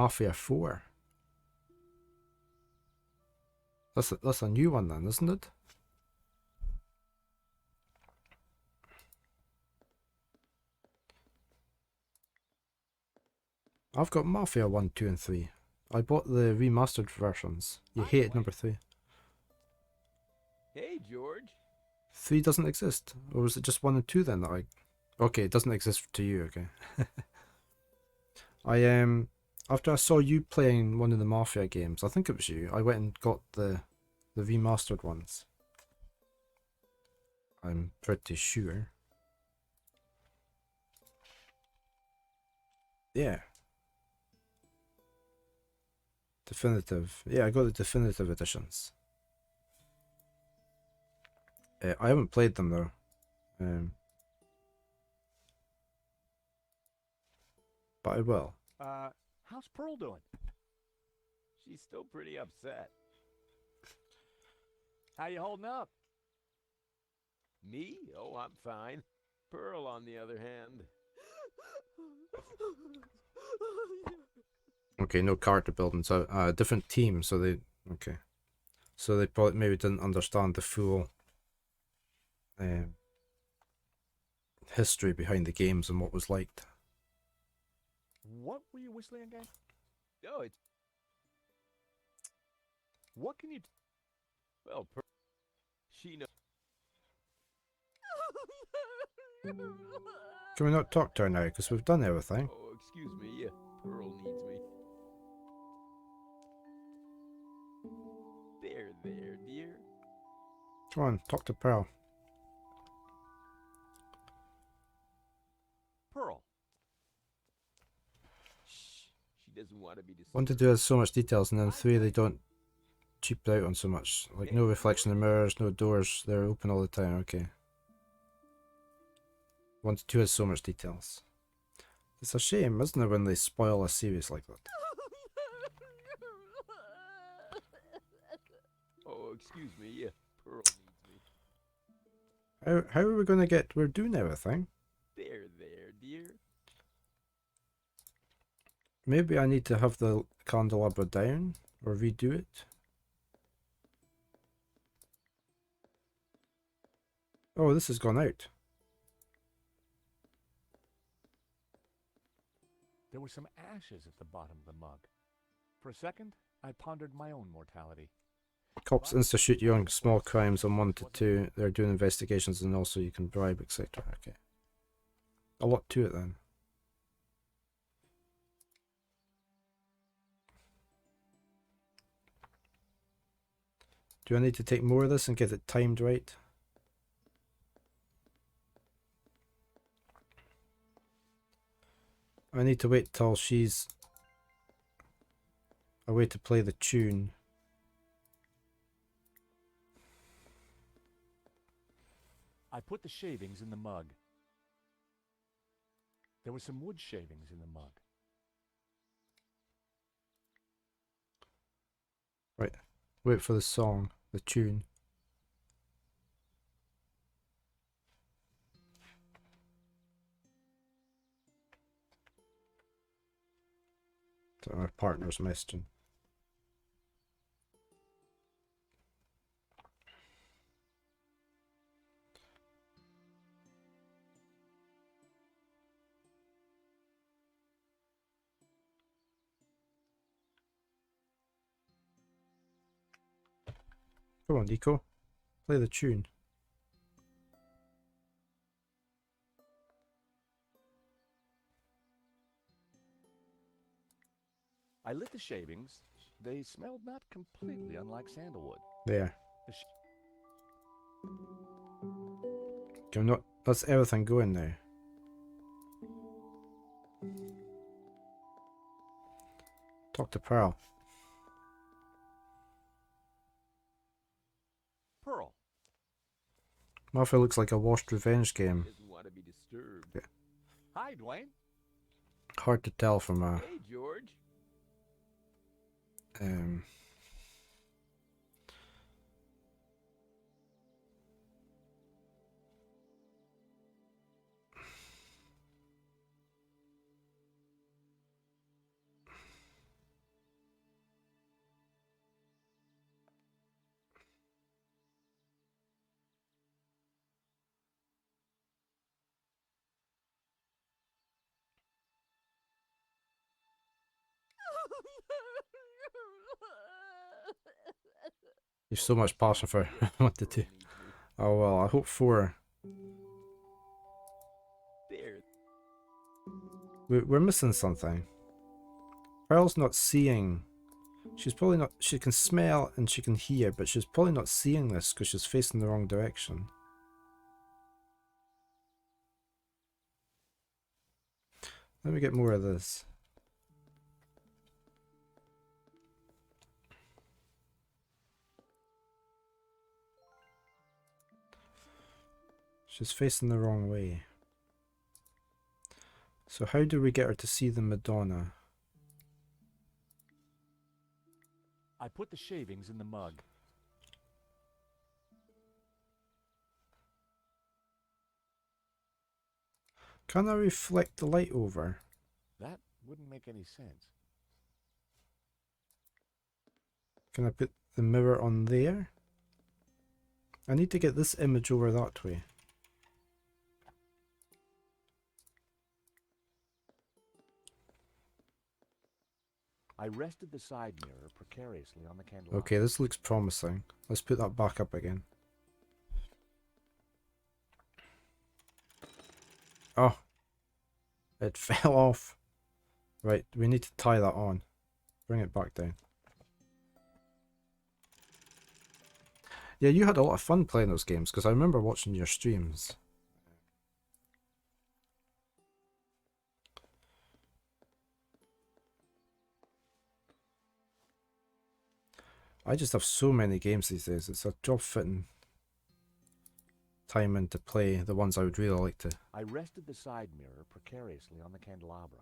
Mafia 4. That's a new one then, isn't it? I've got Mafia 1, 2, and 3. I bought the remastered versions. You hated number 3. Hey, George. 3 doesn't exist. Or was it just 1 and 2 then that I... Okay, it doesn't exist to you, okay. After I saw you playing one of the Mafia games, I think it was you, I went and got the remastered ones. I'm pretty sure. Yeah. Definitive. Yeah, I got the definitive editions. I haven't played them though. But I will. How's Pearl doing? She's still pretty upset. How you holding up? Me? Oh, I'm fine. Pearl, on the other hand. Okay, no character building, so different team, so they... Okay. So they probably maybe didn't understand the full history behind the games and what was liked. What were you whistling again? Oh, it's... What can you... Well, Pearl... She knows... Can we not talk to her now? Because we've done everything. Oh, excuse me. Pearl needs me. There, dear. Come on, talk to Pearl. Pearl. Shh. She doesn't want to be disturbed. 1 to 2 has so much details, and then 3 they don't cheap out on so much. Like no reflection in the mirrors, no doors, they're open all the time, okay. 1 to 2 has so much details. It's a shame, isn't it, when they spoil a series like that? Oh, excuse me. Pearl needs me. How are we going to get... We're doing everything. There, dear. Maybe I need to have the candelabra down, or redo it. Oh, this has gone out. There were some ashes at the bottom of the mug. For a second, I pondered my own mortality. Cops institute you on small crimes on 1 to 2. They're doing investigations and also you can bribe, etc. Okay. A lot to it then. Do I need to take more of this and get it timed right? I need to wait till she's away to play the tune. I put the shavings in the mug. There were some wood shavings in the mug. Right. Wait for the song, the tune. So my partner's messaging. Come on, Nico. Play the tune. I lit the shavings. They smelled not completely unlike sandalwood. There. The Can we not... Let's everything go in now. Talk to Pearl. Pearl. Mafia looks like a washed revenge game. Doesn't want to be disturbed. Yeah. Hi, Dwayne. Hard to tell from a... Hey, George. You've so much passion for what to do. Pearl needs me. Oh well, I hope 4. There. We're missing something. Pearl's not seeing. She's probably not. She can smell and she can hear, but she's probably not seeing this because she's facing the wrong direction. Let me get more of this. She's facing the wrong way. So how do we get her to see the Madonna? I put the shavings in the mug. Can I reflect the light over? That wouldn't make any sense. Can I put the mirror on there? I need to get this image over that way. I rested the side mirror precariously on the candelabra. Okay, this looks promising. Let's put that back up again. Oh, it fell off. Right, we need to tie that on. Bring it back down. Yeah, you had a lot of fun playing those games because I remember watching your streams. I just have so many games these days. It's a job fitting time in to play the ones I would really like to. I rested the side mirror precariously on the candelabra.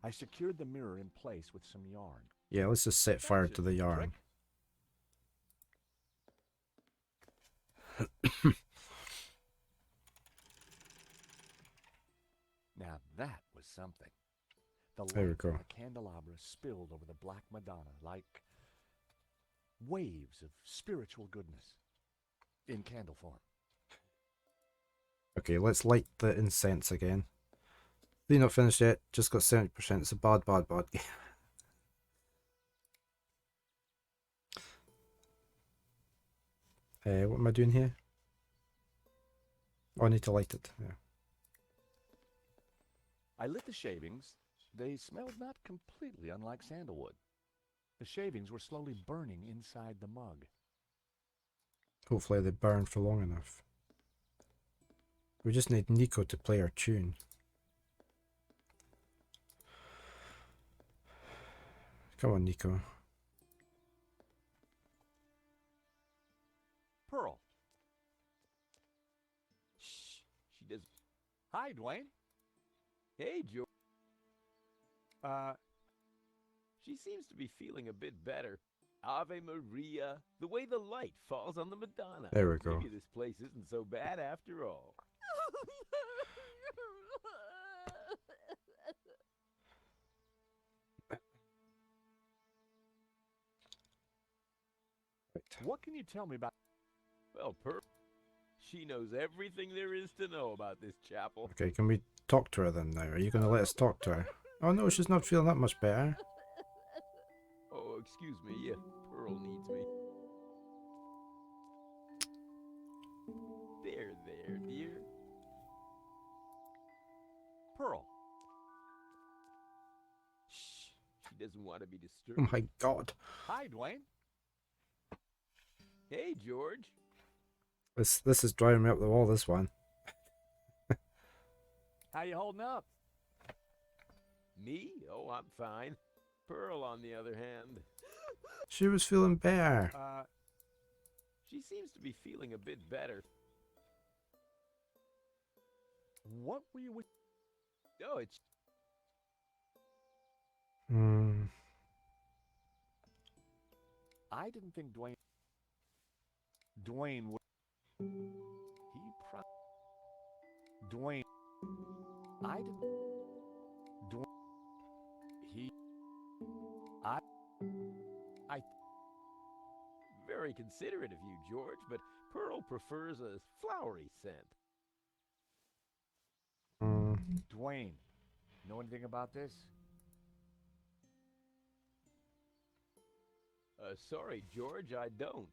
I secured the mirror in place with some yarn. Yeah, let's just set fire to the yarn. Now that was something. The There we light go. from the candelabra spilled over the Black Madonna like waves of spiritual goodness in candle form. Okay, let's light the incense again. They're not finished yet, just got 70%. It's a bad game. What am I doing here? Oh, I need to light it. Yeah. I lit the shavings. They smelled not completely unlike sandalwood. The shavings were slowly burning inside the mug. Hopefully they burn for long enough. We just need Nico to play our tune. Come on, Nico. Pearl. Shh. She does. Hi, Dwayne. Hey, George. Uh, She seems to be feeling a bit better. Ave Maria. The way the light falls on the Madonna. There we go. Maybe this place isn't so bad after all. Right. what can you tell me about... Well, she knows everything there is to know about this chapel. Okay, can we talk to her then now? Are you going to let us talk to her? Oh no, she's not feeling that much better. Oh, excuse me. Pearl needs me. There, dear. Pearl. Shh. She doesn't want to be disturbed. Oh my god. Hi, Dwayne. Hey, George. This is driving me up the wall, this one. How you holding up? Me? Oh, I'm fine. Pearl, on the other hand. She was feeling better. She seems to be feeling a bit better. What were you with... Oh, it's... Hmm. I didn't think Dwayne would... Dwayne... I didn't... Very considerate of you, George, but Pearl prefers a flowery scent. Dwayne, know anything about this? Sorry, George, I don't.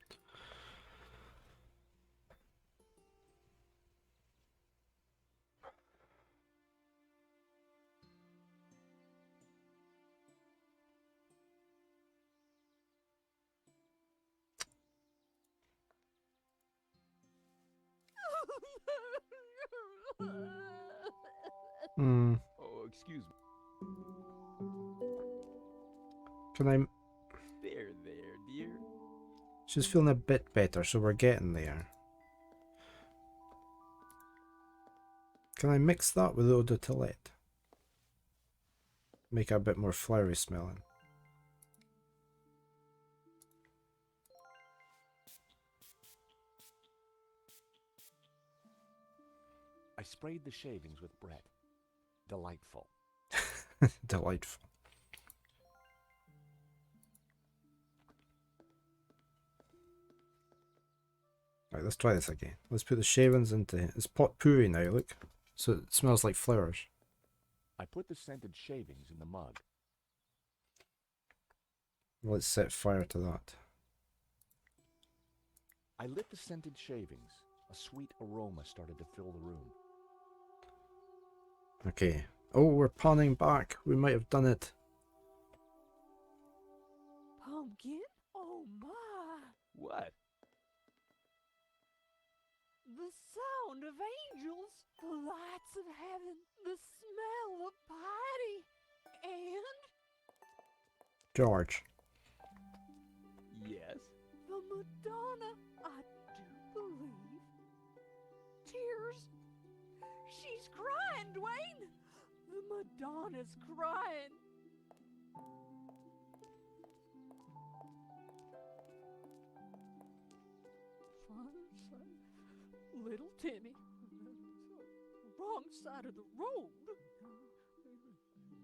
Hmm. Oh, excuse me. Can I... There, dear. She's feeling a bit better, so we're getting there. Can I mix that with eau de toilette? Make it a bit more flowery smelling. I sprayed the shavings with Brett. Delightful. Delightful. Right, let's try this again. Let's put the shavings into... It's potpourri now, look. So it smells like flowers. I put the scented shavings in the mug. Let's set fire to that. I lit the scented shavings. A sweet aroma started to fill the room. Okay. Oh, we're panning back. We might have done it. Pumpkin? Oh my! What? The sound of angels, the lights of heaven, the smell of piety, and George. Yes? the Madonna, I do believe. Tears. She's crying, Dwayne. The Madonna's crying. Little Timmy. Wrong side of the road.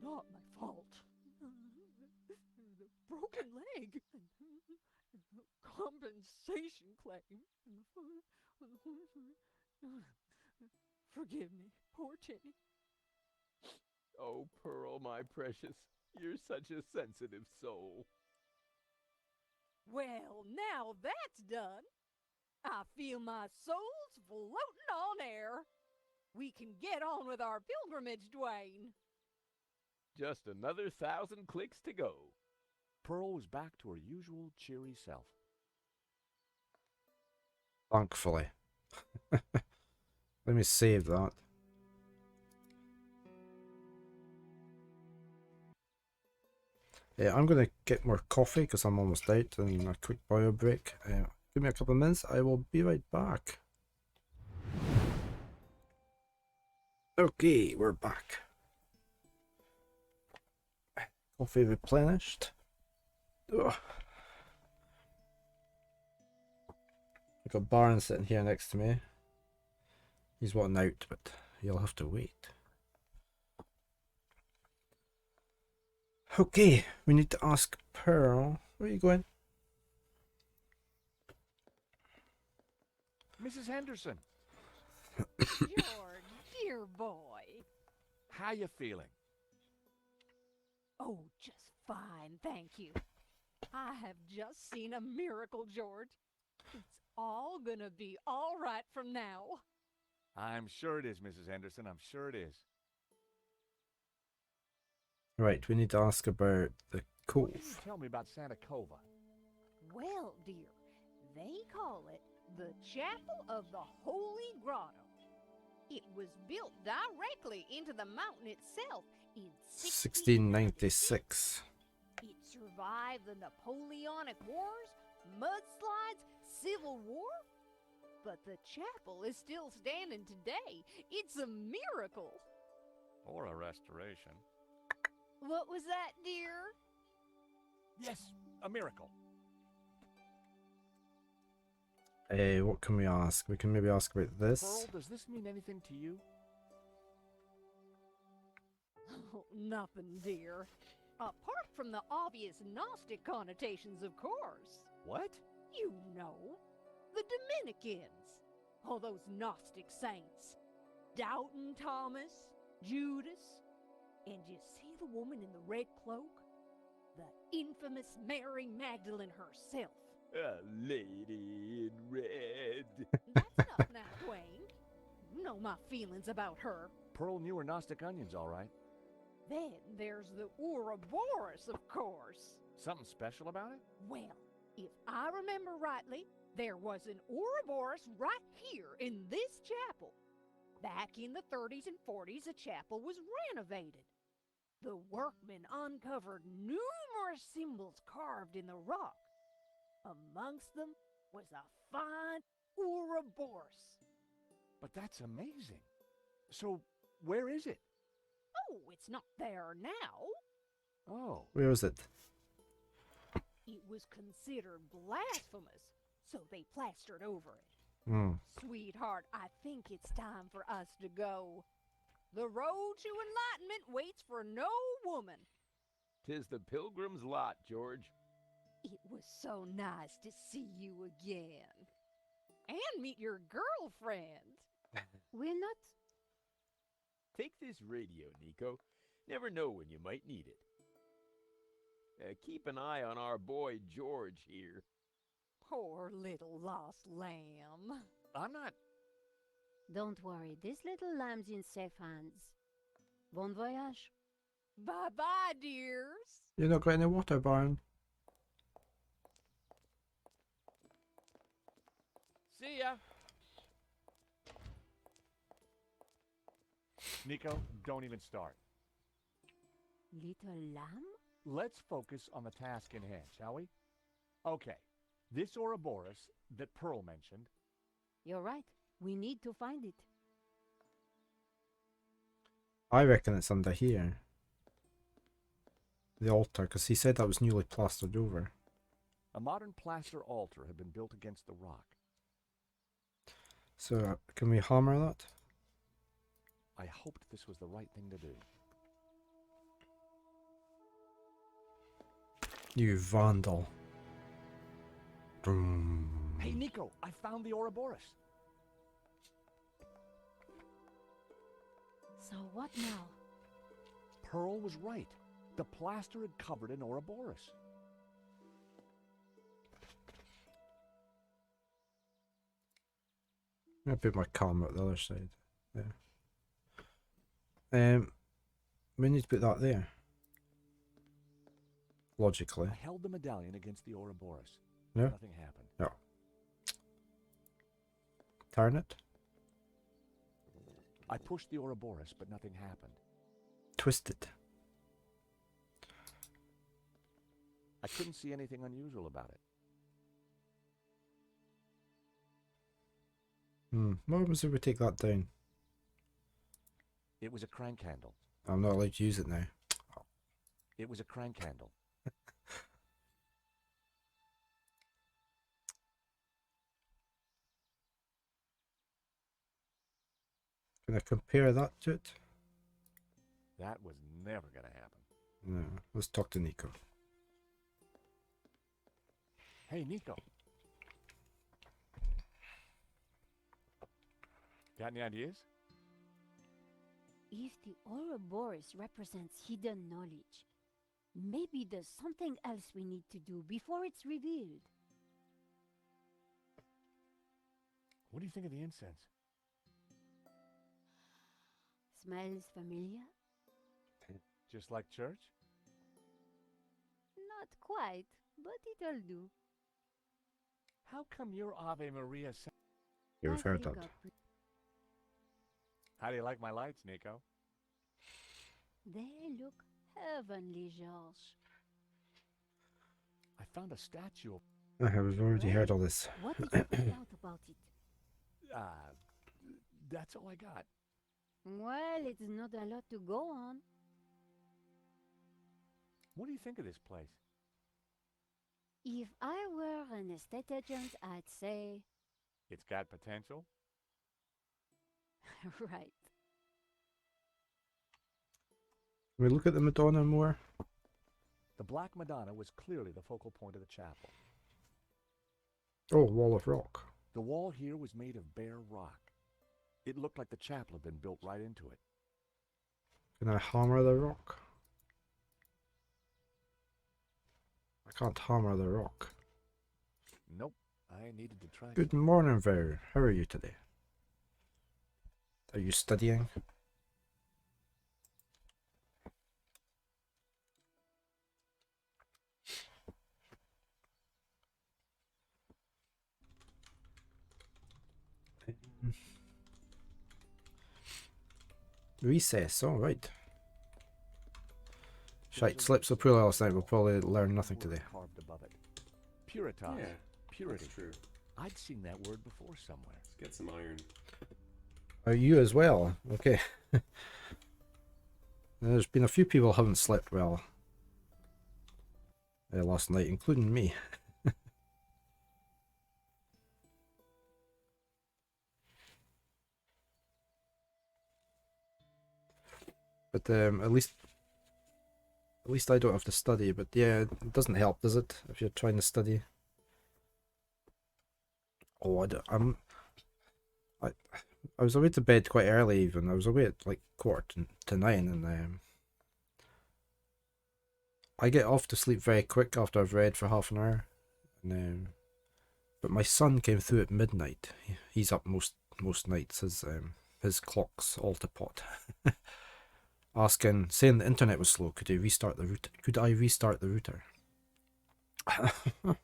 Not my fault. The broken leg. Compensation claim. Forgive me, poor Timmy. Oh, Pearl, my precious. You're such a sensitive soul. Well, now that's done. I feel my soul's floating on air. We can get on with our pilgrimage, Dwayne. Just another 1,000 clicks to go. Pearl was back to her usual cheery self. Thankfully. Let me save that. Yeah, I'm going to get more coffee because I'm almost out and a quick bio break. Give me a couple of minutes. I will be right back. Okay, we're back. Coffee replenished. Ugh. I've got Baron sitting here next to me. He's wanting out, but he'll have to wait. Okay, we need to ask Pearl. Where are you going? Mrs. Henderson, George, dear boy. how you feeling? Oh, just fine, thank you. I have just seen a miracle, George. It's all gonna be all right from now. I'm sure it is, Mrs. Henderson. I'm sure it is. Right, we need to ask about the What can you cove. tell me about Santa Cova? Well, dear, they call it the Chapel of the Holy Grotto. It was built directly into the mountain itself in 1696. 1696. It survived the Napoleonic Wars, mudslides, Civil War. But the chapel is still standing today. It's a miracle. Or a restoration. What was that, dear? Yes, a miracle. What can we ask? We can maybe ask about this. Pearl, does this mean anything to you? Oh, nothing, dear. Apart from the obvious Gnostic connotations, of course. What? You know, the Dominicans. All those Gnostic saints. Doubting Thomas, Judas, and you see the woman in the red cloak? The infamous Mary Magdalene herself. A lady in red. That's enough now, Dwayne. You know my feelings about her. Pearl knew her Gnostic onions, all right. Then there's the Ouroboros, of course. Something special about it? Well, if I remember rightly, there was an Ouroboros right here in this chapel. Back in the 30s and 40s, the chapel was renovated. The workmen uncovered numerous symbols carved in the rock. Amongst them was a fine Ouroboros. But that's amazing. So, where is it? Oh, it's not there now. Oh. Where is it? It was considered blasphemous, so they plastered over it. Hmm. Sweetheart, I think it's time for us to go. The road to enlightenment waits for no woman. 'Tis the pilgrim's lot, George. It was so nice to see you again. And meet your girlfriend. We're not. Take this radio, Nico. Never know when you might need it. Keep an eye on our boy George here. Poor little lost lamb. I'm not... Don't worry, this little lamb's in safe hands. Bon voyage. Bye-bye, dears. You're not got any water, Baron? See ya! Nico, don't even start. Little lamb? Let's focus on the task in hand, shall we? Okay, this Ouroboros that Pearl mentioned, You're right. We need to find it. I reckon it's under here. The altar, because he said that was newly plastered over. a modern plaster altar had been built against the rock. So, can we hammer that? I hoped this was the right thing to do. You vandal. Boom. Hey, Nico, I found the Ouroboros. So what now? Pearl was right. The plaster had covered an Ouroboros. I'm gonna put my camera at the other side. There. We need to put that there. Logically. I held the medallion against the Ouroboros. Yeah. Nothing happened. No. Turn it. I pushed the Ouroboros, but nothing happened. Twist it. I couldn't see anything unusual about it. What happens if we take that down? It was a crank handle. I'm not allowed to use it now. It was a crank handle. Can I compare that to it? That was never going to happen. No. Let's talk to Nico. Hey, Nico. Got any ideas? If the Ouroboros represents hidden knowledge, maybe there's something else we need to do before it's revealed. What do you think of the incense? Smells familiar? Just like church? Not quite, but it'll do. How come your Ave Maria... You've heard that. How do you like my lights, Nico? They look heavenly, George. I found a statue of... We've already heard all this. What did you find out about it? That's all I got. Well, it's not a lot to go on. What do you think of this place? If I were an estate agent, I'd say... It's got potential? Right. Can we look at the Madonna more? The Black Madonna was clearly the focal point of the chapel. Oh, wall of rock. The wall here was made of bare rock. It looked like the chapel had been built right into it. Can I hammer the rock? I can't hammer the rock. Nope. I needed to try. Good morning, Ver. How are you today? Are you studying? Recess, alright. Shite, slept so poorly last night, we'll probably learn nothing today. Carved above it. Puritas. Yeah, Purity. that's true. I'd seen that word before somewhere. Let's get some iron. Are you as well? Okay. There's been a few people who haven't slept well last night, including me. But at least I don't have to study. But yeah, it doesn't help, does it? If you're trying to study. Oh, I was away to bed quite early. Even I was away at like 8:45, and I get off to sleep very quick after I've read for half an hour. And but my son came through at midnight. He's up most nights. His clock's all to pot. Saying the internet was slow. Could he restart the router? Could I restart the router? Oh,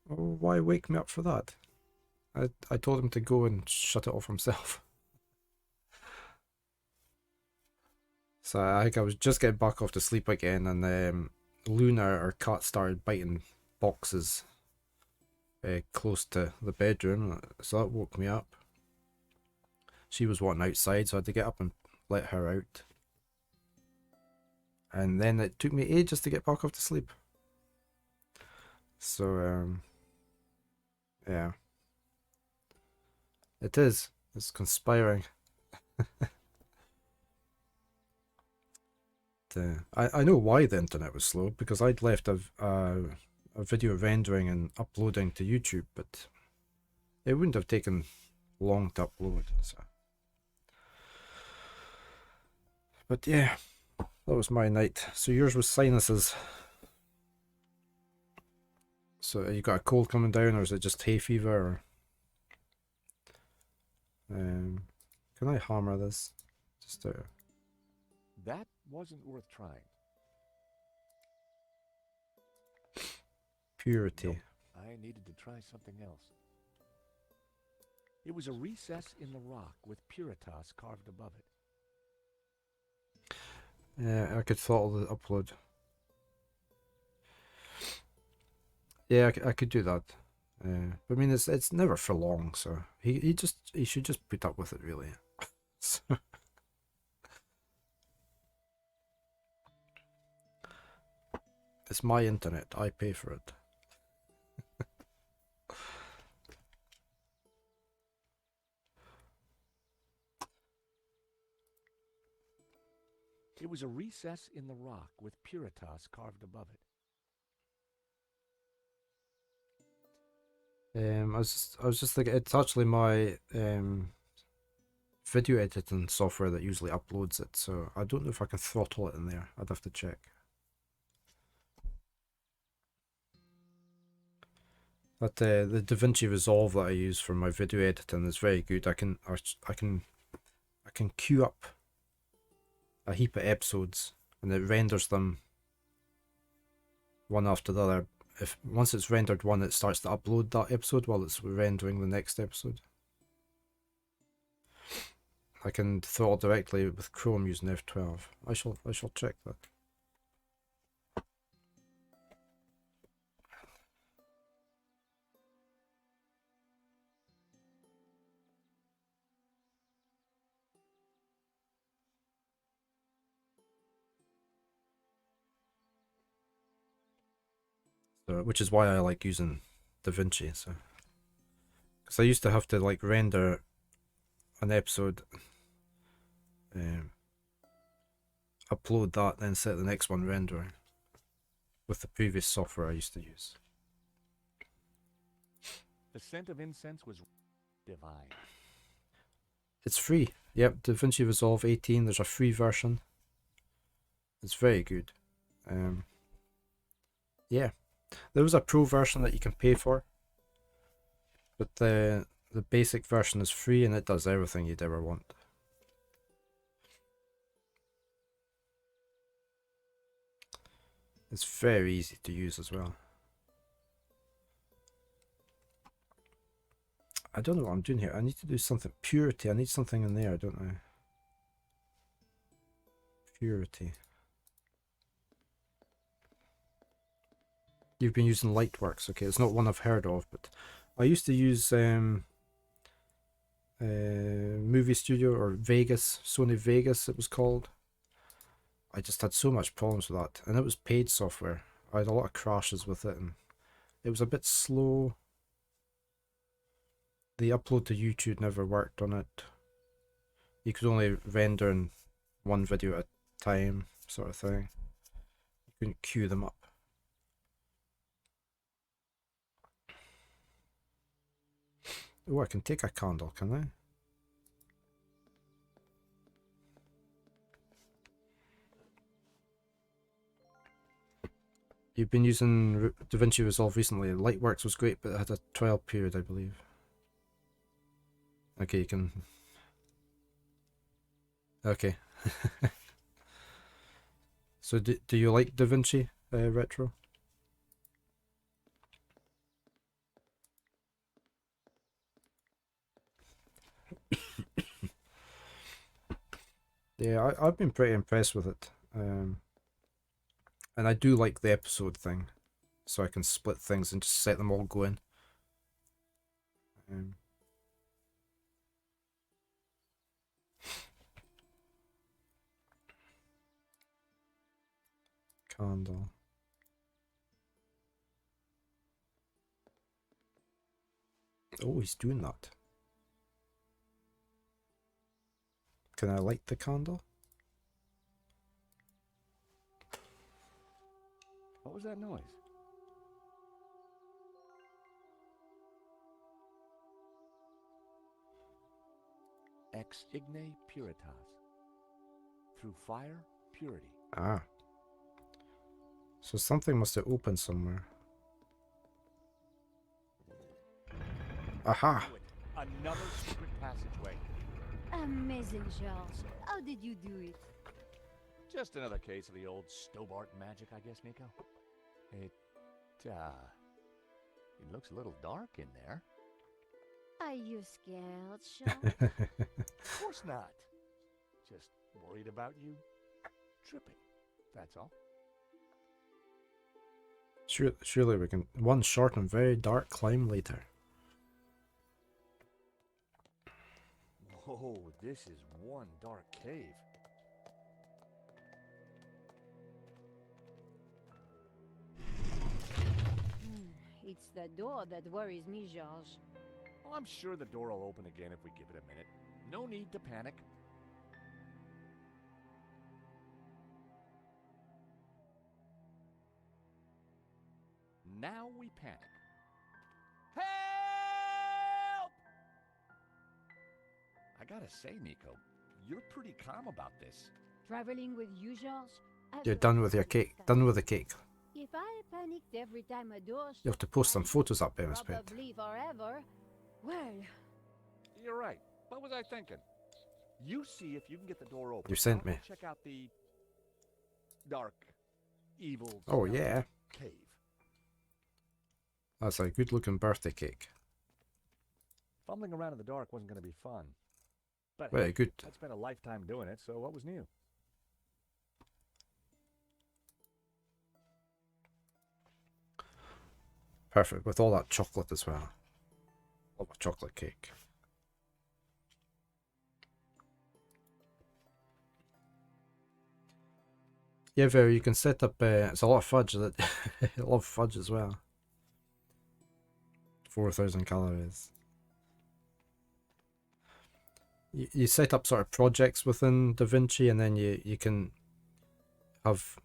why wake me up for that? I told him to go and shut it off himself. So I think I was just getting back off to sleep again, and Luna, our cat, started biting boxes close to the bedroom, so that woke me up. She was wanting outside, so I had to get up and let her out. And then it took me ages to get back off to sleep. So, yeah. It is. It's conspiring. I know why the internet was slow, because I'd left a video rendering and uploading to YouTube, but it wouldn't have taken long to upload. So. But yeah, that was my night. So yours was sinuses. So you got a cold coming down, or is it just hay fever? Or can I hammer this? Just That wasn't worth trying. purity. Nope. I needed to try something else. It was a recess in the rock with Puritas carved above it. Yeah, I could throttle the upload. Yeah, I could do that. But I mean, it's never for long, so he should just put up with it, really. So. It's my internet. I pay for it. It was a recess in the rock with Puritas carved above it. I was just thinking, it's actually my video editing software that usually uploads it, so I don't know if I can throttle it in there. I'd have to check. But the DaVinci Resolve that I use for my video editing is very good. I can queue up a heap of episodes, and it renders them one after the other. Once it's rendered one, it starts to upload that episode while it's rendering the next episode. I can throttle directly with Chrome using F12. I shall check that. So, which is why I like using DaVinci. So, because I used to have to like render an episode, upload that, then set the next one rendering with the previous software I used to use. The scent of incense was divine. It's free. Yep, DaVinci Resolve 18. There's a free version. It's very good. Yeah, there was a pro version that you can pay for, but the basic version is free and it does everything you'd ever want. It's very easy to use as well. I don't know what I'm doing here. I need to do something. Purity. I need something in there, don't I? Purity. You've been using Lightworks. Okay, it's not one I've heard of, but I used to use Movie Studio or Vegas, Sony Vegas it was called. I just had so much problems with that, and it was paid software. I had a lot of crashes with it, and it was a bit slow. The upload to YouTube never worked on it. You could only render in one video at a time, sort of thing. You couldn't queue them up. Oh, I can take a candle, can I? You've been using DaVinci Resolve recently. Lightworks was great, but it had a trial period, I believe. Okay, you can... Okay. So do you like DaVinci Retro? Yeah, I've been pretty impressed with it. And I do like the episode thing. So I can split things and just set them all going. Candle. Oh, he's doing that. Can I light the candle? What was that noise? Ex igne puritas. Through fire, purity. Ah. So something must have opened somewhere. Aha! Another secret passageway. Amazing, George. How did you do it? Just another case of the old Stobart magic, I guess, Nico. It looks a little dark in there. Are you scared, George? Of course not. Just worried about you tripping, that's all. Surely we can... One short and very dark climb later. Whoa, this is one dark cave. It's the door that worries me, George. Well, I'm sure the door will open again if we give it a minute. No need to panic. Now we panic. Help! I gotta say, Nico, you're pretty calm about this. Traveling with you, George? You're done with your cake. Done with the cake. If I panicked every time a door You have to post some photos up, Emma's Pet. probably forever. Well, You're right. What was I thinking? You see if you can get the door open. You sent I'll go me. check out the dark, evil. Oh, smelling yeah. Cave. That's a good looking birthday cake. Fumbling around in the dark wasn't going to be fun. But Very hey, good. I'd spent a lifetime doing it, so what was new? Perfect. With all that chocolate as well. Love a chocolate cake. Yeah, Vera, you can set up... it's a lot of fudge. I love fudge as well. 4,000 calories. You set up sort of projects within DaVinci, and then you can have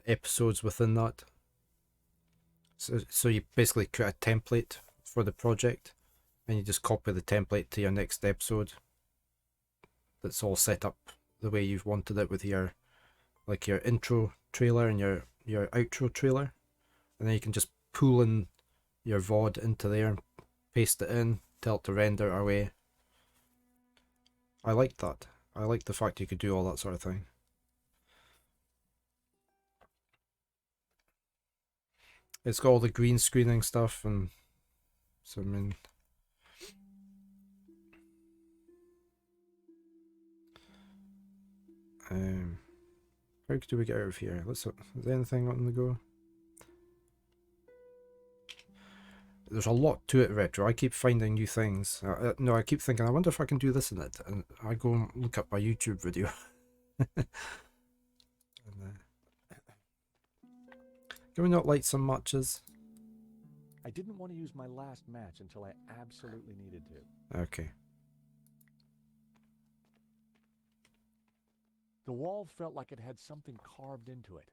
episodes within that. So you basically create a template for the project, and you just copy the template to your next episode, it's all set up the way you've wanted it with your, like your intro trailer and your outro trailer, and then you can just pull in your VOD into there and paste it in, tell it to render away. I like that. I like the fact you could do all that sort of thing. It's got all the green screening stuff, and so I mean, how do we get out of here? Is there anything on the go? There's a lot to it, Retro. I keep finding new things. No, I keep thinking, I wonder if I can do this in it, and I go and look up my YouTube video. And, can we not light some matches? I didn't want to use my last match until I absolutely needed to. Okay. The wall felt like it had something carved into it.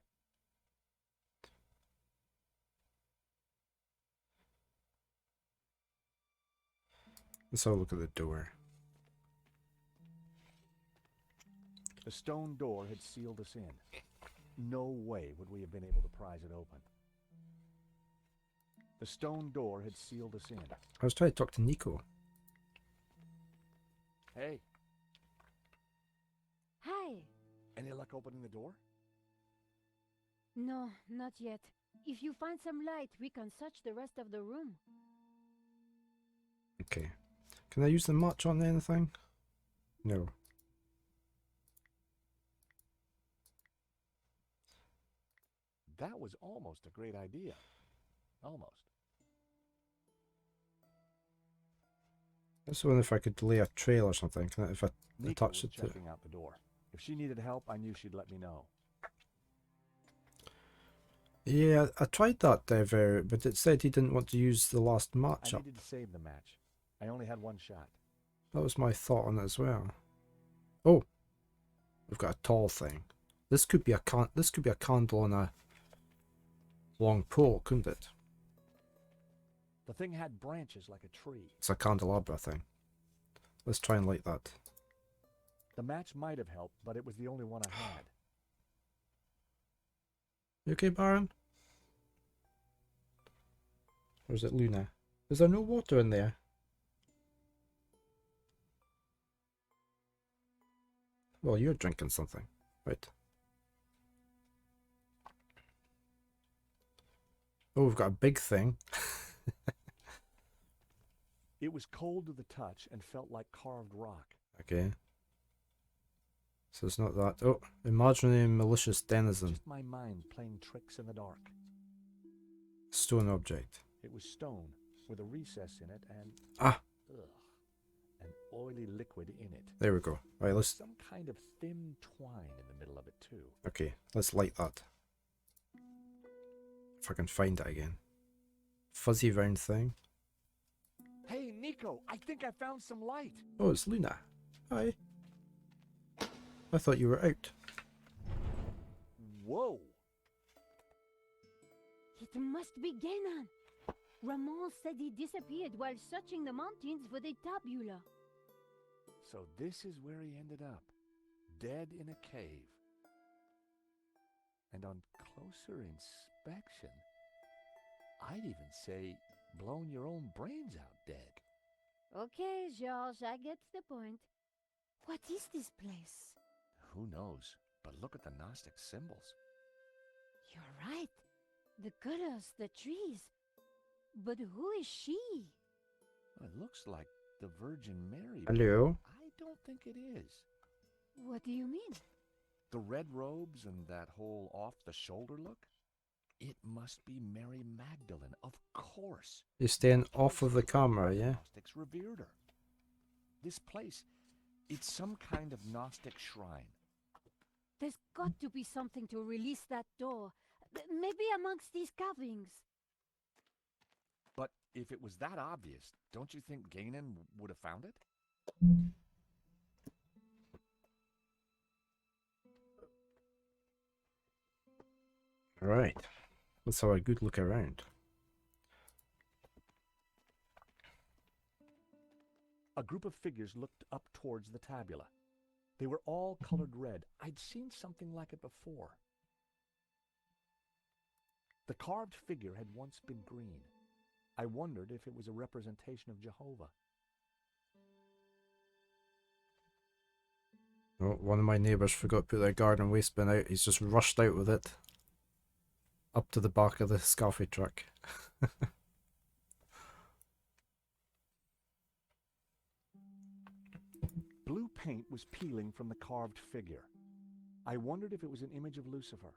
Let's have a look at the door. The stone door had sealed us in. No way would we have been able to prise it open. The stone door had sealed us in. I was trying to talk to Nico. Hey, Hi. any luck opening the door? No, not yet. If you find some light, we can search the rest of the room. Okay. Can I use the match on anything? No. That was almost a great idea. Almost. I just wonder if I could lay a trail or something. Can I, if I Nico attach was it to... checking out the door. If she needed help, I knew she'd let me know. Yeah, I tried that diver, but it said he didn't want to use the last I match up. needed to save the match. I only had one shot. That was my thought on it as well. Oh, we've got a tall thing. This could be a candle on a long pole, couldn't it? The thing had branches like a tree. It's a candelabra thing. Let's try and light that. The match might have helped, but it was the only one I had. You okay, Baron? Or is it Luna? Is there no water in there? Well, you're drinking something. Right. Oh, we've got a big thing. It was cold to the touch and felt like carved rock. Okay. So it's not that. Oh, imaginary malicious denizen. Just my mind playing tricks in the dark. Stone object. It was stone with a recess in it and Ah, an oily liquid in it. there we go. Right, let's... Some kind of thin twine in the middle of it too. Okay, let's light that. If I can find it again. Fuzzy round thing. Hey, Nico, I think I found some light. Oh, it's Luna. Hi. I thought you were out. Whoa. It must be Ganon. Ramon said he disappeared while searching the mountains for the tabula. So this is where he ended up, dead in a cave. And on closer inspection, I'd even say blown your own brains out dead. Okay, George, I get the point. What is this place? Who knows? But look at the Gnostic symbols. You're right. The colors, the trees. But who is she? It looks like the Virgin Mary. Hello? I don't think it is. What do you mean? The red robes and that whole off-the-shoulder look? It must be Mary Magdalene, of course. You're staying off of the camera, yeah? Gnostics revered her. This place, it's some kind of Gnostic shrine. There's got to be something to release that door. Maybe amongst these carvings. But if it was that obvious, don't you think Ganon would have found it? Right. Let's have a good look around. A group of figures looked up towards the tabula. They were all colored red. I'd seen something like it before. The carved figure had once been green. I wondered if it was a representation of Jehovah. Oh, one of my neighbours forgot to put their garden waste bin out. He's just rushed out with it. Up to the back of the Scaffy truck. Blue paint was peeling from the carved figure. I wondered if it was an image of Lucifer.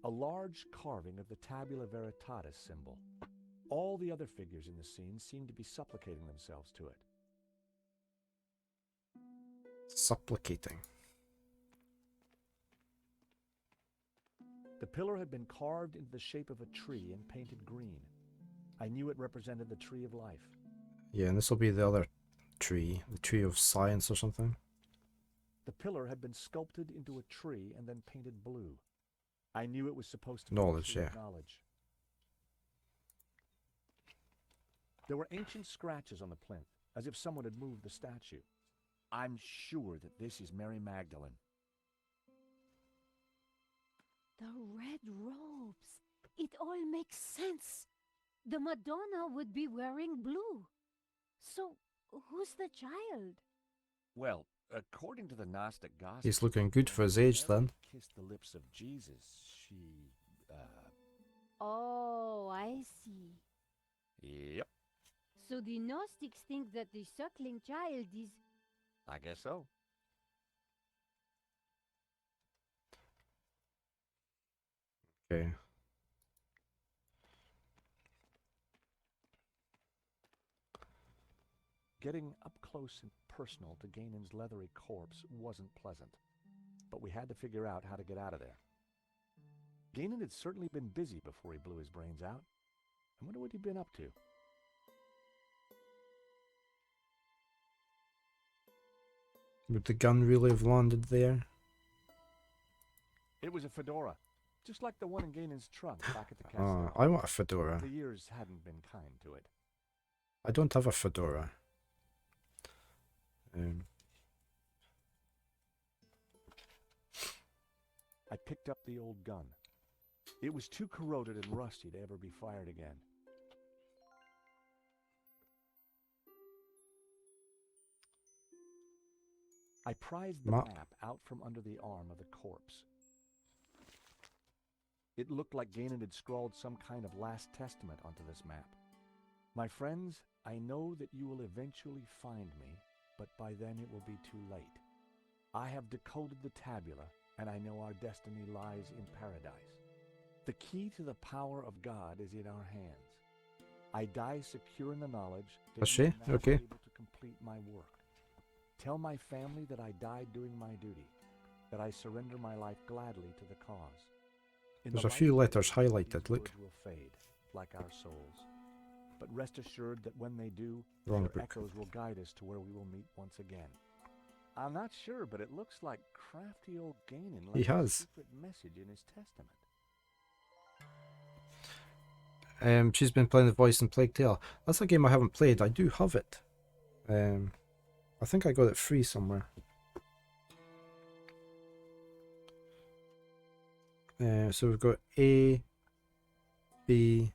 A large carving of the Tabula Veritatis symbol. All the other figures in the scene seemed to be supplicating themselves to it. Supplicating. The pillar had been carved into the shape of a tree and painted green. I knew it represented the tree of life. Yeah, and this will be the other tree. The tree of science or something. The pillar had been sculpted into a tree and then painted blue. I knew it was supposed to be Knowledge, the tree yeah. of knowledge. There were ancient scratches on the plinth, as if someone had moved the statue. I'm sure that this is Mary Magdalene. The red robes. It all makes sense. The Madonna would be wearing blue. So, who's the child? Well, according to the Gnostic Gospel, He's looking good for his age then. Kissed the lips of Jesus. She, Oh, I see. Yep, So the Gnostics think that the suckling child is... I guess so. Okay. Getting up close and personal to Ganon's leathery corpse wasn't pleasant, but we had to figure out how to get out of there. Ganon had certainly been busy before he blew his brains out. I wonder what he'd been up to. Would the gun really have landed there? It was a fedora, just like the one in Ganon's trunk back at the castle. I want a fedora. The years hadn't been kind to it. I don't have a fedora. I picked up the old gun. It was too corroded and rusty to ever be fired again. I prized the map out from under the arm of the corpse. It looked like Ganon had scrawled some kind of last testament onto this map. My friends, I know that you will eventually find me, but by then it will be too late. I have decoded the tabula, and I know our destiny lies in paradise. The key to the power of God is in our hands. I die secure in the knowledge that Was you she? are now Okay. able to complete my work. Tell my family that I died doing my duty, that I surrender my life gladly to the cause. In There's the a few light of letters day, highlighted, these look. words will fade, like our souls. But rest assured that when they do, Wrong their book. echoes will guide us to where we will meet once again. I'm not sure, but it looks like crafty old Ganon He left a has. secret message in his testament. She's been playing the voice in Plague Tale. That's a game I haven't played. I do have it. I think I got it free somewhere. So we've got A, B,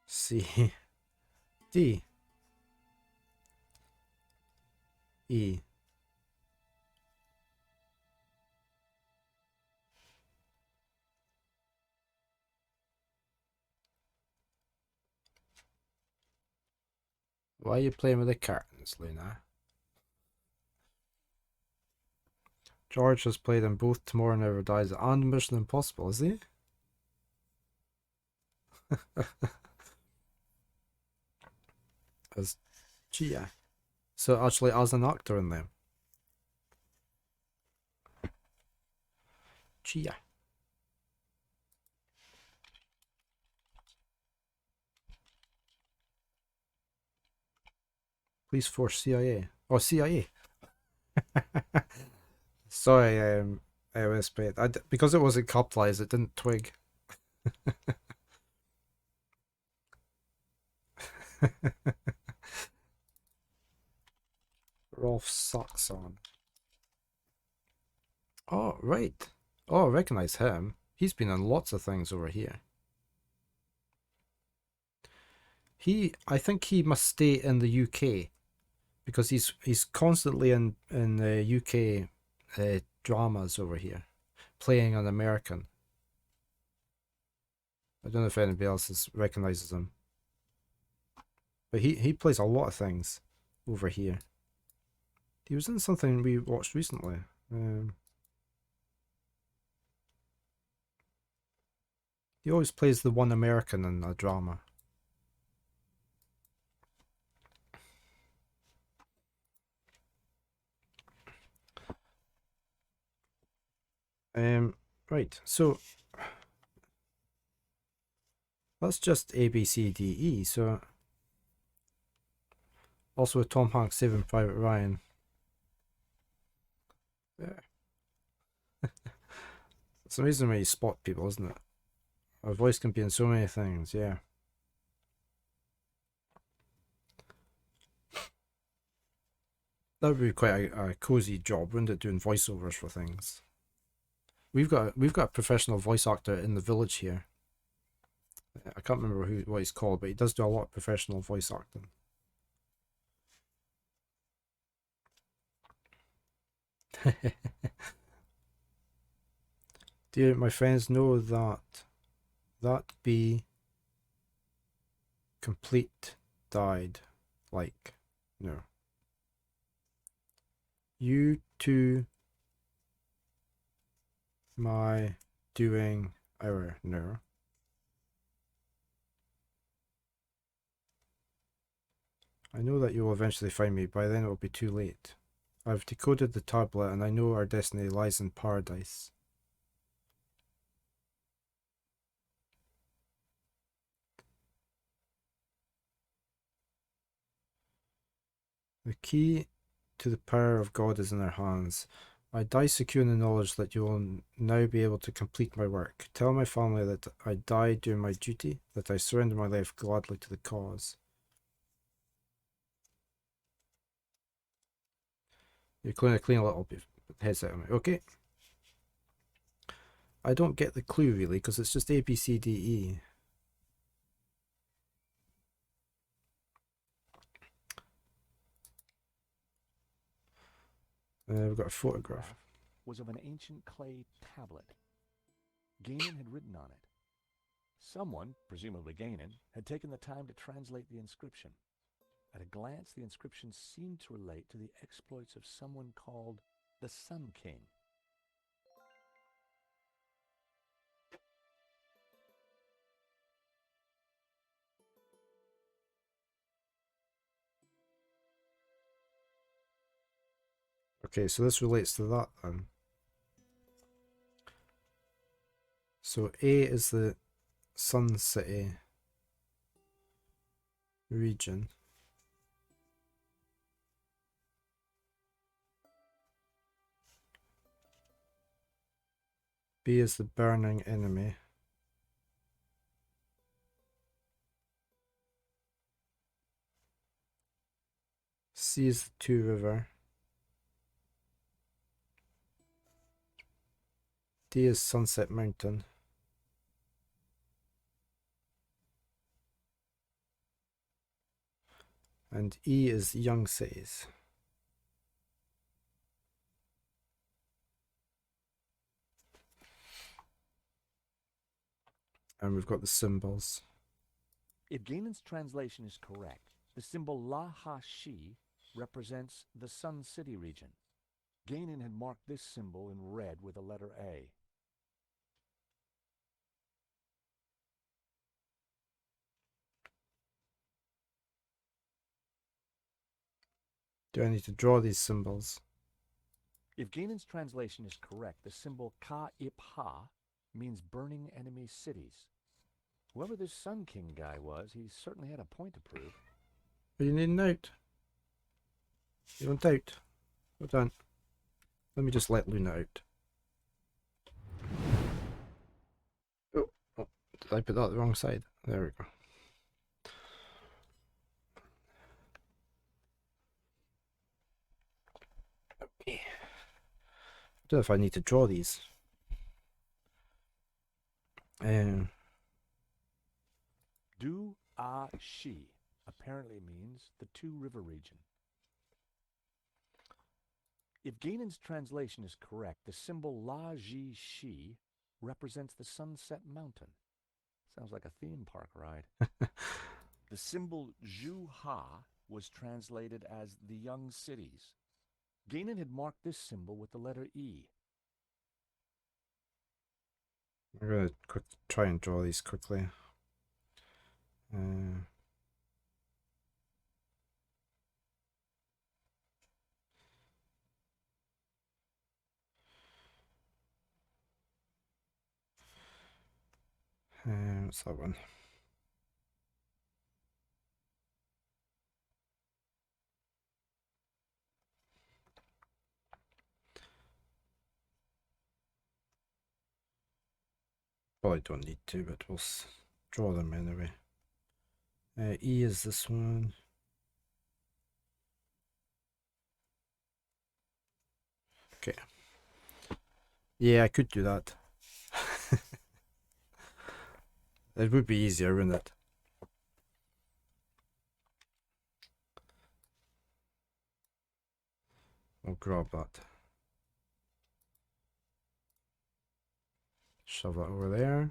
C, D, E. Why are you playing with the curtains, Luna? George has played in both Tomorrow Never Dies and Mission Impossible, is he? As Chia. So actually as an actor in them. Chia. Police Force CIA. Oh, CIA. Sorry, OSP. Because it wasn't capitalized, it didn't twig. Rolf Saxon. Oh, right. Oh, I recognize him. He's been in lots of things over here. I think he must stay in the UK because he's constantly in the UK dramas over here, playing an American. I don't know if anybody else recognizes him, but he plays a lot of things over here. He was in something we watched recently. He always plays the one American in a drama. Right, so that's just A, B, C, D, E. So also with Tom Hanks Saving Private Ryan. Yeah. It's amazing when you spot people, isn't it? Our voice can be in so many things, yeah. That would be quite a cozy job, wouldn't it, doing voiceovers for things? We've got a professional voice actor in the village here. I can't remember what he's called, but he does do a lot of professional voice acting. Dear, my friends know that be complete died. Like, no. You to my doing our no. I know that you will eventually find me, by then it will be too late. I've decoded the tablet and I know our destiny lies in paradise. The key to the power of God is in our hands. I die secure in the knowledge that you will now be able to complete my work. Tell my family that I died doing my duty, that I surrender my life gladly to the cause. You're going to clean a little bit headset on me. Okay. I don't get the clue really, because it's just A, B, C, D, E. We've got a photograph. Was of an ancient clay tablet. Gainan had written on it. Someone, presumably Gainan, had taken the time to translate the inscription. At a glance, the inscription seemed to relate to the exploits of someone called the Sun King. Okay, so this relates to that then. So A is the Sun City region. B is the burning enemy. C is the Two River. D is Sunset Mountain. And E is Young Cities. And we've got the symbols. If Gainan's translation is correct, the symbol La Ha Shi represents the Sun City region. Gainan had marked this symbol in red with a letter A. Do I need to draw these symbols? If Gainan's translation is correct, the symbol Ka Ip Ha means burning enemy cities. Whoever this Sun King guy was, he certainly had a point to prove. Are you needing out? You want out? Hold on. Let me just let Luna out. Oh, did I put that the wrong side? There we go. I don't know if I need to draw these. Du A Shi apparently means the Two River region. If Gainan's translation is correct, the symbol La Ji Shi represents the Sunset Mountain. Sounds like a theme park ride. The symbol Zhu Ha was translated as the Young Cities. Gainan had marked this symbol with the letter E. I'm going to try and draw these quickly. What's that one? Probably don't need to, but we'll draw them anyway. E is this one. Okay. Yeah, I could do that. It would be easier, wouldn't it? I'll grab that. Shove that over there.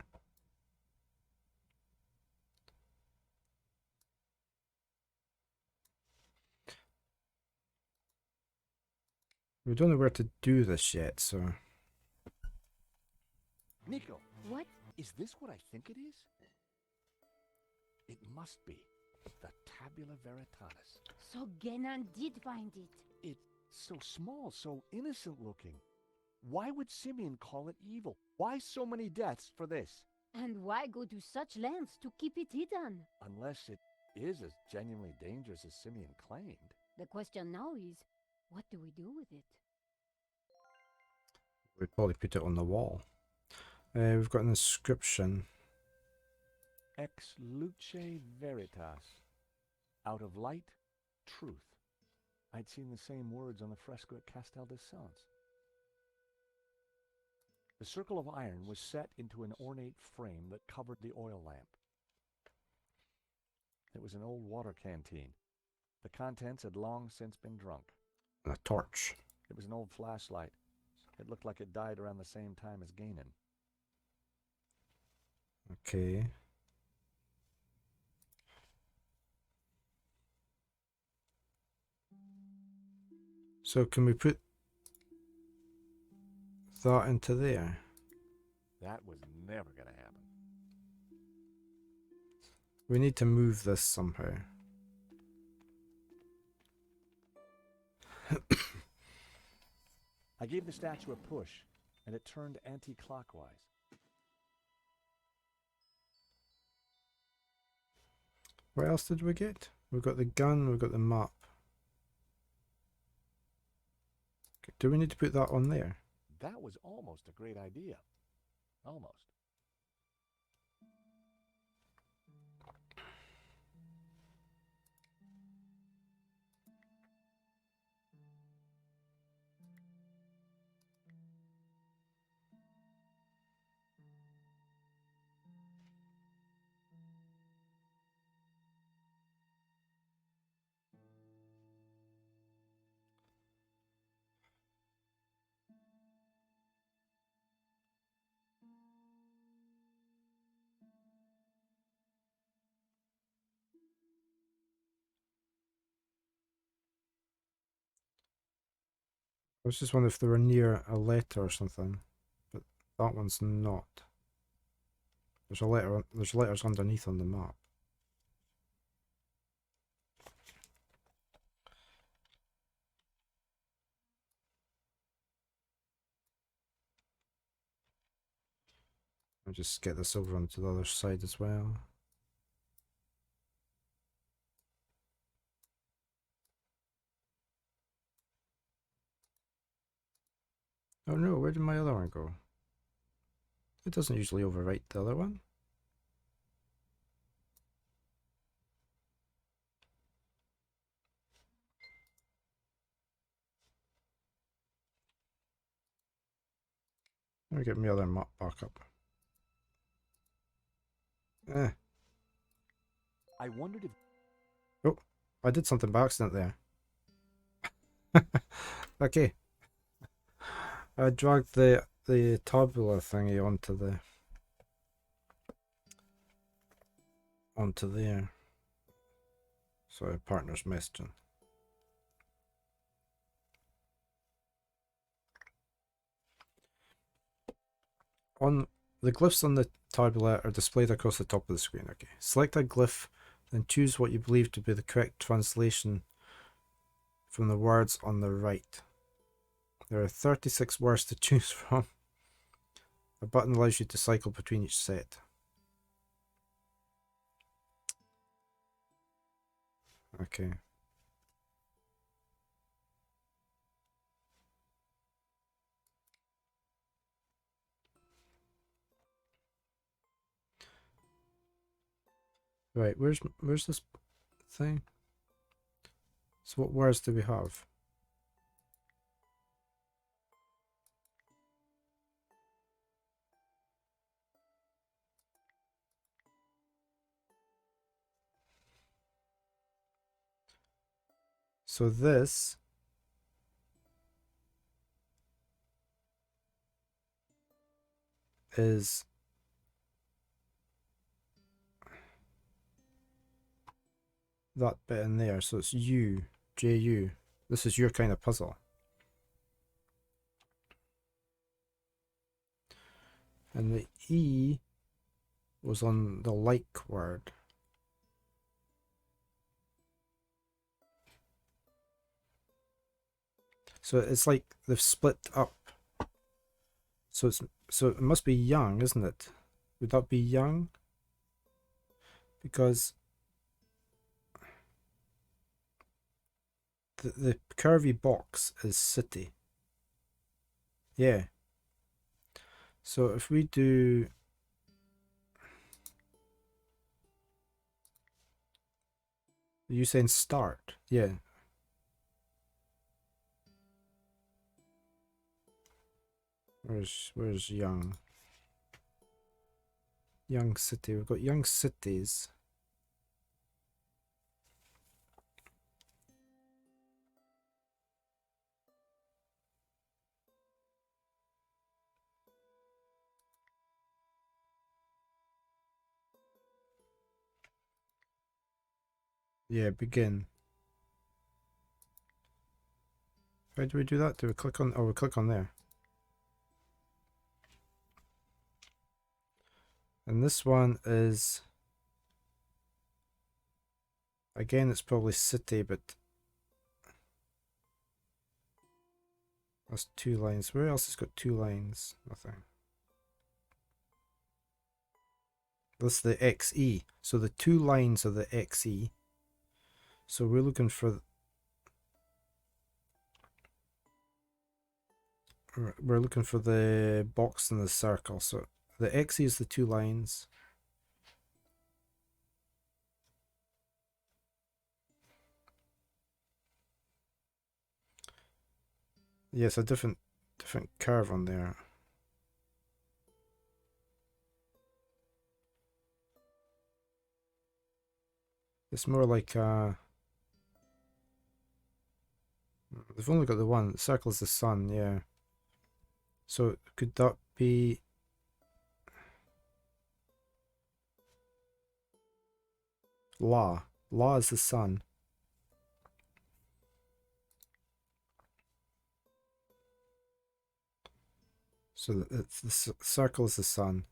We don't know where to do this yet, so... Nico, What? is this what I think it is? It must be the Tabula Veritatis. So Genan did find it. It's so small, so innocent looking. Why would Simeon call it evil? Why so many deaths for this? And why go to such lengths to keep it hidden? Unless it is as genuinely dangerous as Simeon claimed. The question now is, what do we do with it? We'd probably put it on the wall. We've got an inscription. Ex luce veritas. Out of light, truth. I'd seen the same words on the fresco at Castel de Sants. The circle of iron was set into an ornate frame that covered the oil lamp. It was an old water canteen. The contents had long since been drunk. And a torch. It was an old flashlight. It looked like it died around the same time as Gainan. Okay. So can we put that into there? That was never going to happen. We need to move this somehow. I gave the statue a push, and it turned anti-clockwise. What else did we get? We've got the gun, we've got the map. Okay, do we need to put that on there? That was almost a great idea. Almost. I was just wondering if they were near a letter or something, but that one's not. There's a letter. There's letters underneath on the map. I'll just get this over onto the other side as well. Oh no, where did my other one go? It doesn't usually overwrite the other one. Let me get my other map back up. I wondered if... Oh, I did something by accident there. Okay. I dragged the tabular thingy onto there. Sorry, partner's messaging. On the glyphs on the tabula are displayed across the top of the screen. Okay. Select a glyph, then choose what you believe to be the correct translation from the words on the right. There are 36 words to choose from. A button allows you to cycle between each set. Okay. Right, where's this thing? So what words do we have? So this is that bit in there. So it's U, J-U. This is your kind of puzzle. And the E was on the like word. So it's like they've split up. So it must be young, isn't it? Would that be young? Because the curvy box is city. Yeah. So if we do you saying start? Yeah. Where's young? Young city. We've got young cities. Yeah, begin. How do we do that? Do we click on? Oh, we click on there. And this one is, again, it's probably city, but that's 2 lines. Where else has got 2 lines? Nothing. This is the XE. So the 2 lines are the XE. So we're looking for, the box and the circle. So the XE is the 2 lines. Yes, a different curve on there. It's more like they've only got the one. The circle is the sun, yeah. So could that be La? La is the sun. So it's the circle is the sun.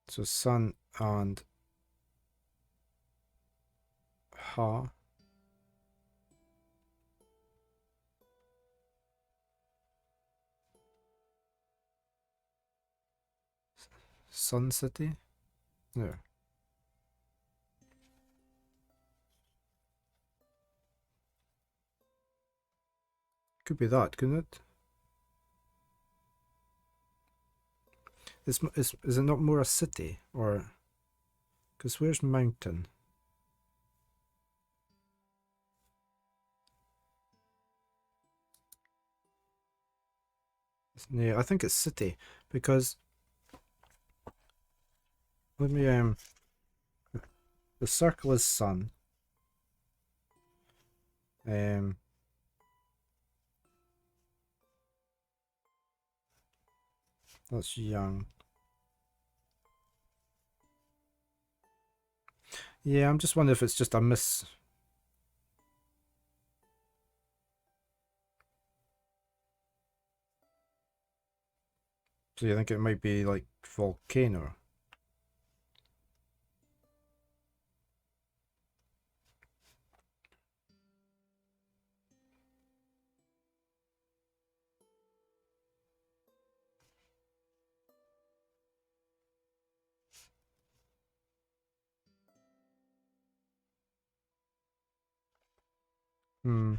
So sun and Ha. Sun City? No. Could be that, couldn't it? Is it not more a city? Or Because where's mountain? Yeah, I think it's city, because let me the circle is sun. That's young. Yeah, I'm just wondering if it's just a miss. So you think it might be like volcano? Hmm.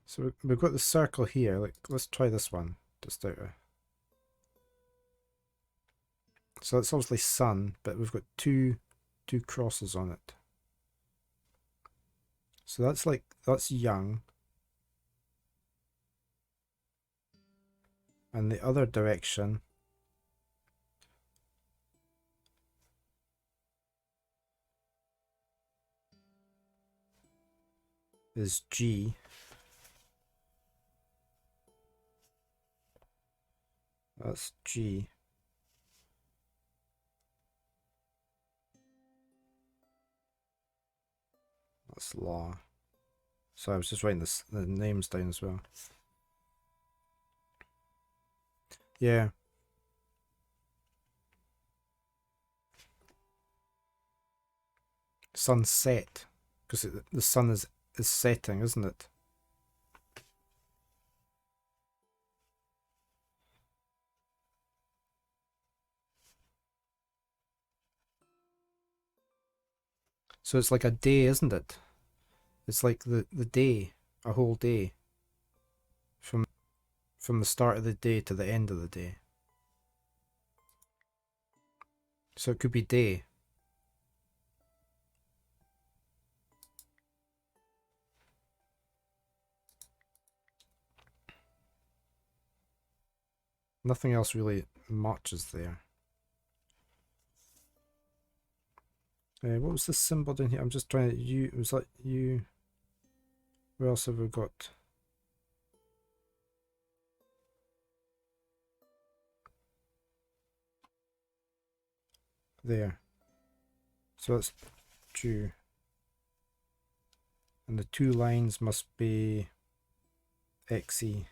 So we've got the circle here. Like, let's try this one. Just out of... So it's obviously sun, but we've got two crosses on it. So that's young. And the other direction is G. That's G. That's law. So I was just writing the names down as well. Yeah. Sunset. Because the sun is setting, isn't it? So it's like a day, isn't it? It's like the day, a whole day. From the start of the day to the end of the day. So it could be day. Nothing else really much is there. What was this symbol down here? I'm just trying to... U. Was that U? Where else have we got? There. So that's Jew. And the two lines must be XE.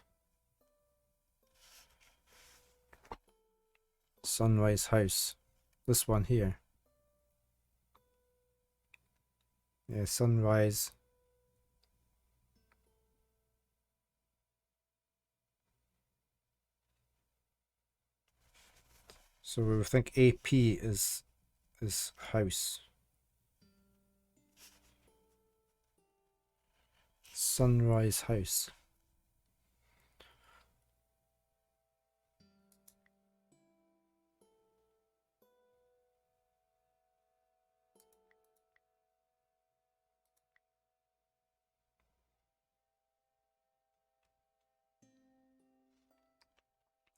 Sunrise House. This one here. Yeah, sunrise. So we would think AP is house. Sunrise House.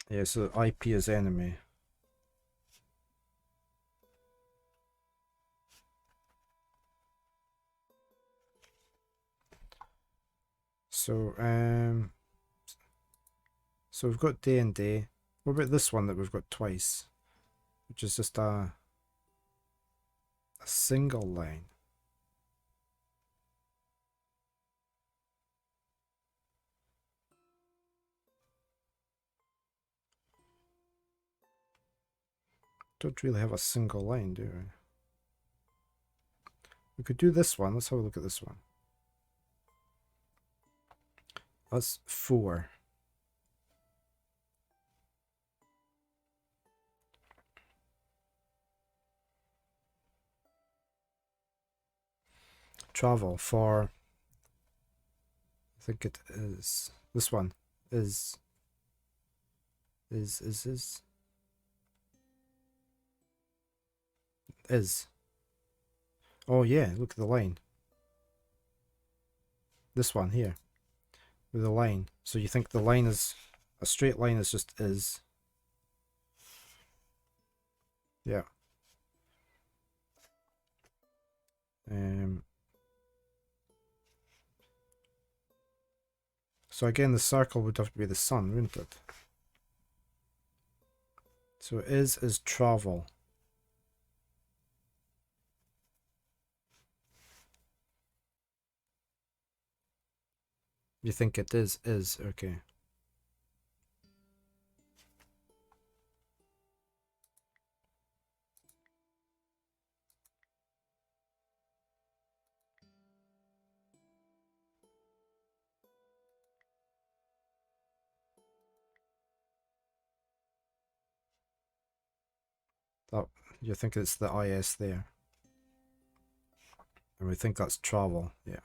Yeah, so IP is enemy. So so we've got day and day. What about this one that we've got twice? Which is just a single line. Don't really have a single line, do we? We could do this one. Let's have a look at this one. That's 4. Travel for think it is. This one is. Oh yeah, look at the line. This one here. With the line. So you think the line is... A straight line is just is. Yeah. So again, the circle would have to be the sun, wouldn't it? So is travel. You think it is, okay. That, you think it's the IS there. And we think that's travel, yeah.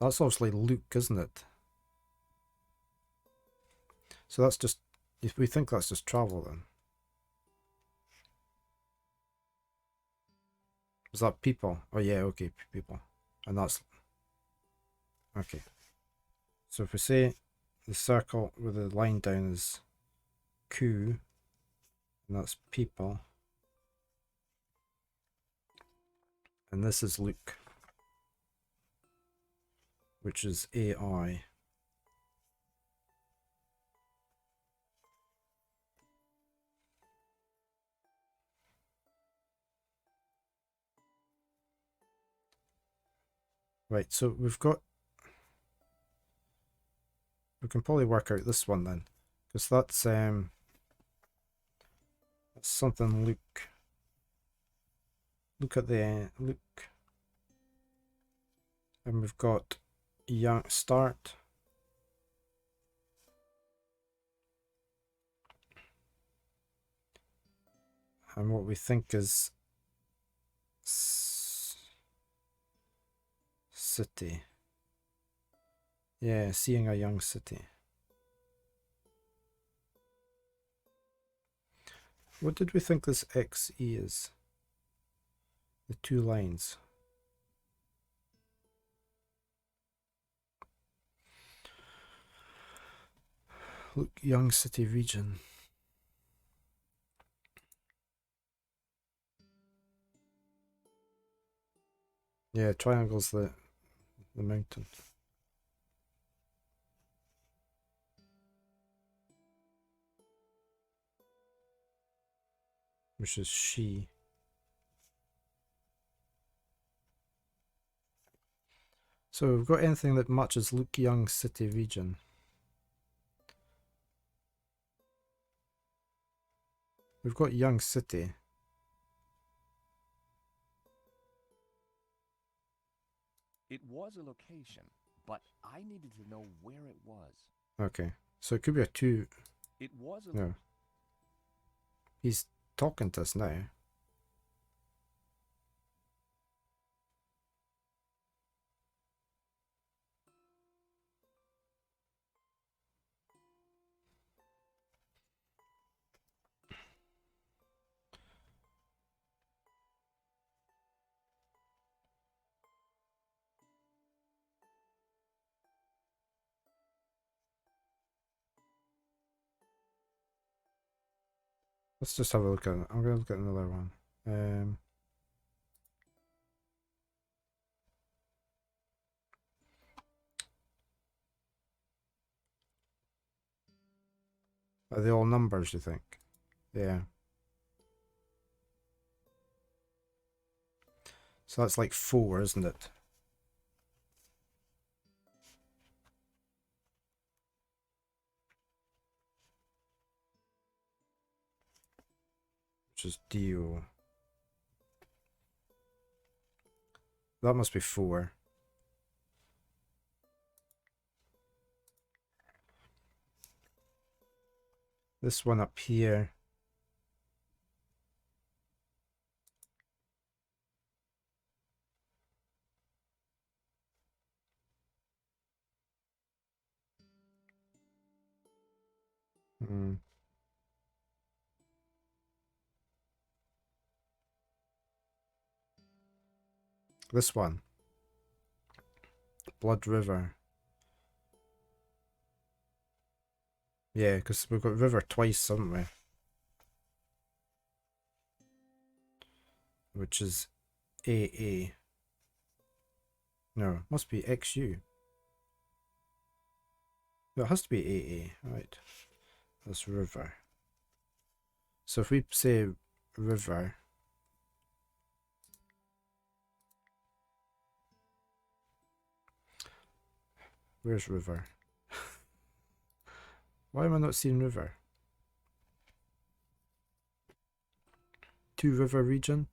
That's obviously Luke, isn't it? So that's just, if we think that's just travel then. Is that people? Oh yeah, okay, people. And that's, okay. So if we say the circle with the line down is Q, and that's people. And this is Luke, which is AI. Right, so we can probably work out this one then, because that's something Luke. Look at the Luke, and we've got young start. And what we think is city. Yeah, seeing a young city. What did we think this XE is? The two lines. Look, young city region. Yeah, triangle's the mountain. Which is she. So we've got anything that matches Luke Young city region. We've got young city. It was a location, but I needed to know where it was. Okay, so it could be a two. It was a... No. He's talking to us now. Let's just have a look at it. I'm going to look at another one. Are they all numbers, you think? Yeah. So that's like 4, isn't it? Which is Dio. That must be 4. This one up here. Hmm. This one. Blood River. Yeah, because we've got river twice, haven't we? Which is AA. No, it must be XU. No, it has to be AA, right. That's river. So if we say river, where's river? Why am I not seeing river? Two river region?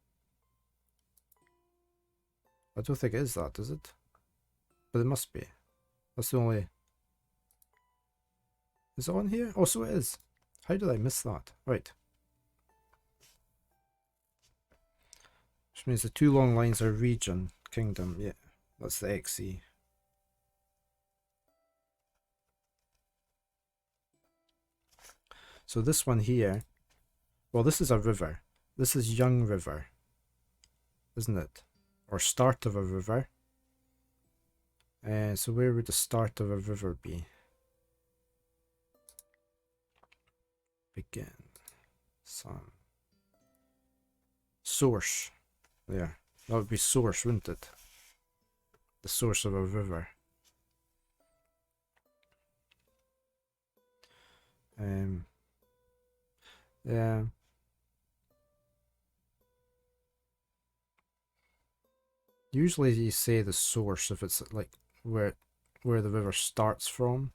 I don't think it is that, is it? But it must be. That's the only... Is it on here? Oh, so it is. How did I miss that? Right. Which means the two long lines are region, kingdom. Yeah, that's the XE. So this one here, well, this is a river. This is young river, isn't it? Or start of a river. So where would the start of a river be? Begin. Sun. Source. There. That would be source, wouldn't it? The source of a river. Yeah. Usually you say the source if it's like where the river starts from.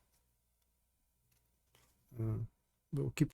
We'll keep